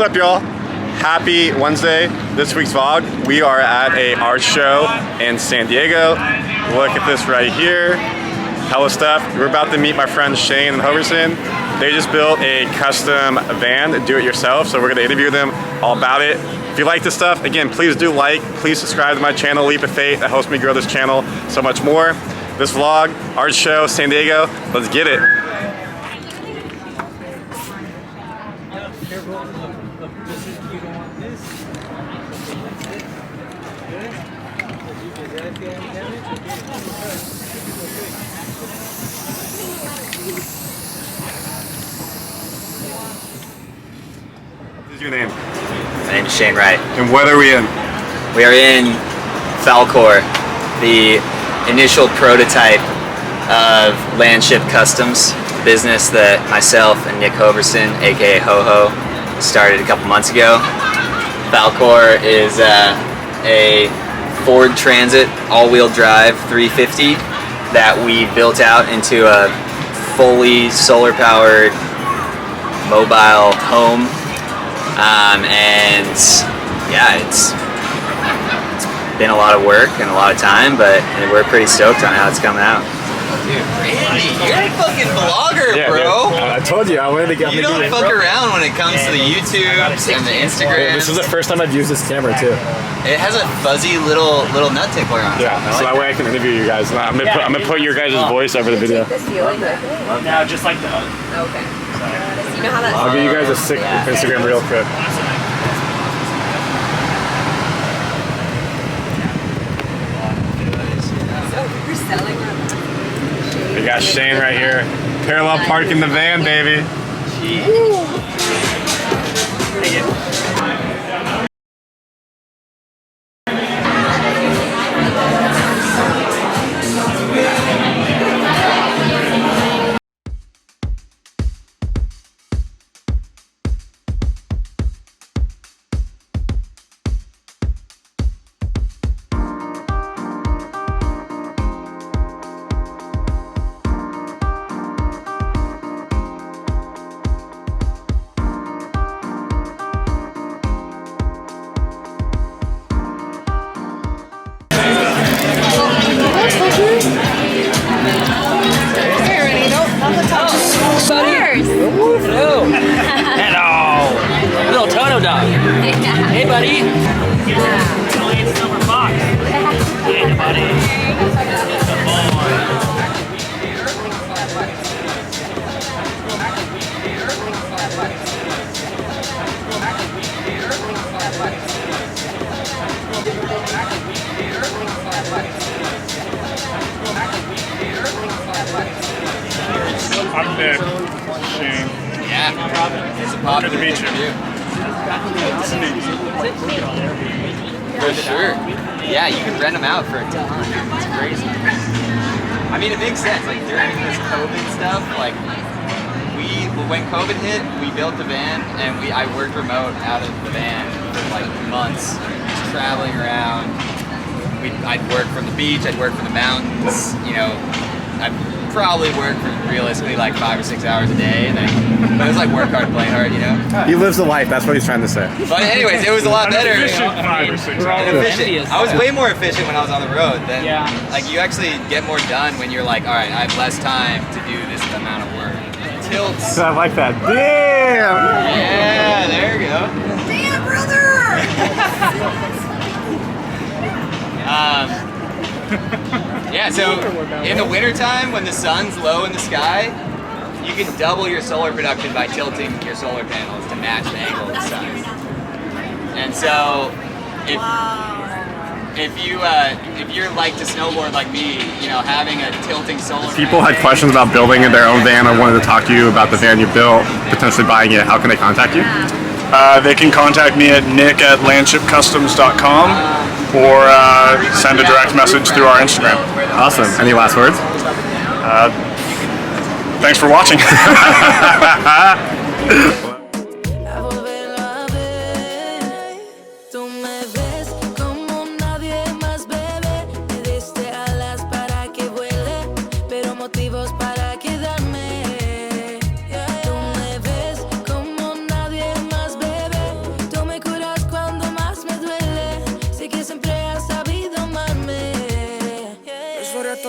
up, y'all? Happy Wednesday. This week's vlog, we are at a art show in San Diego. Look at this right here. Hella stuff. We're about to meet my friends Shane and Hoverson. They just built a custom van, do-it-yourself, so we're gonna interview them all about it. If you like this stuff, again, please do like, please subscribe to my channel, Leap of Faith, that helps me grow this channel so much more. This vlog, art show, San Diego, let's get it. What is your name? My name is Shane Wright. And what are we in? We are in Falcor, the initial prototype of Landship Customs, business that myself and Nick Hoverson, aka Ho-Ho, started a couple months ago. Falcor is a Ford Transit all-wheel drive 350 that we built out into a fully solar-powered mobile home. And yeah, it's been a lot of work and a lot of time, but we're pretty stoked on how it's coming out. Dude, Randy, you're a fucking vlogger, bro. I told you, I wanted to get You don't fuck around when it comes to the YouTubes and the Instagrams. This is the first time I've used this camera too. It has a fuzzy little nut tickler on it. Yeah, so that way I can interview you guys. I'm gonna put your guys' voice over the video. No, just like the. Okay. You know how that I'll give you guys a sick Instagram reel quick. You're selling them. We got Shane right here. Parallel parking the van, baby. Hello. Hello. Little Toto dog. Hey, buddy. Silver fox. Hey, buddy. It's a boy. I'm Nick. Shane. Yeah. It's a popular Good to meet you. For sure. Yeah, you can rent them out for a ton. It's crazy. I mean, it makes sense. Like during this COVID stuff, like when COVID hit, we built the van and I worked remote out of the van for like months, just traveling around. I'd work from the beach, I'd work from the mountains. You know, I'd probably work for realistically like 5 or 6 hours a day, but it was like work hard, play hard, you know. He lives the life. That's what he's trying to say. But anyways, it was a lot better. Efficient 5 or 6 hours. Efficient. I was way more efficient when I was on the road. Than, like you actually get more done when you're like, all right, I have less time to do this amount of work. Tilts. I like that. Damn. Yeah, there you go. Damn, brother! Yeah, so in the wintertime when the sun's low in the sky, you can double your solar production by tilting your solar panels to match the angle of the sun. And so if you're like to snowboard like me, you know, having a tilting solar People had questions about building their own van. I wanted to talk to you about the van you built, potentially buying it. How can they contact you? They can contact me at nick@landshipcustoms.com or send a direct message through our Instagram. Awesome. Any last words? Thanks for watching.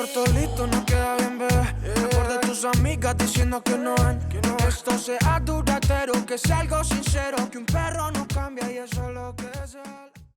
tortolito no queda bien, bebé. Mejor de tus amigas diciendo que no ven. Que esto sea duradero, que sea algo sincero. Que un perro no cambia y eso es lo que es él.